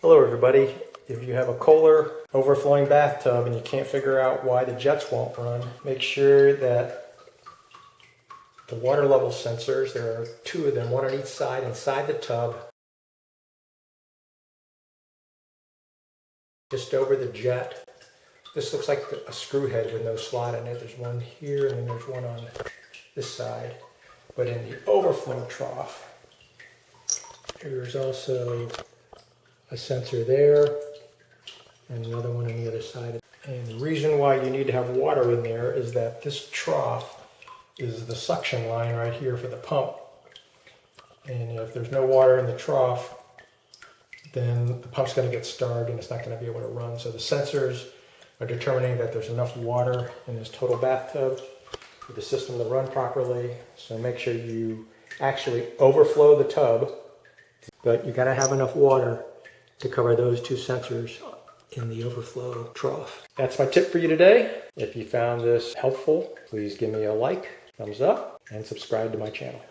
Hello everybody. If you have a Kohler overflowing bathtub and you can't figure out why the jets won't run, make sure that the water level sensors, there are two of them, one on each side inside the tub, just over the jet. This looks like a screw head with no slot in it. There's one here and then there's one on this side. But in the overflow trough, there's also a sensor there and another one on the other side. And the reason why you need to have water in there is that this trough is the suction line right here for the pump. And if there's no water in the trough, then the pump's going to get starved and it's not going to be able to run. So the sensors are determining that there's enough water in this total bathtub for the system to run properly. So make sure you actually overflow the tub, but you got to have enough water to cover those two sensors in the overflow trough. That's my tip for you today. If you found this helpful, please give me a like, thumbs up, and subscribe to my channel.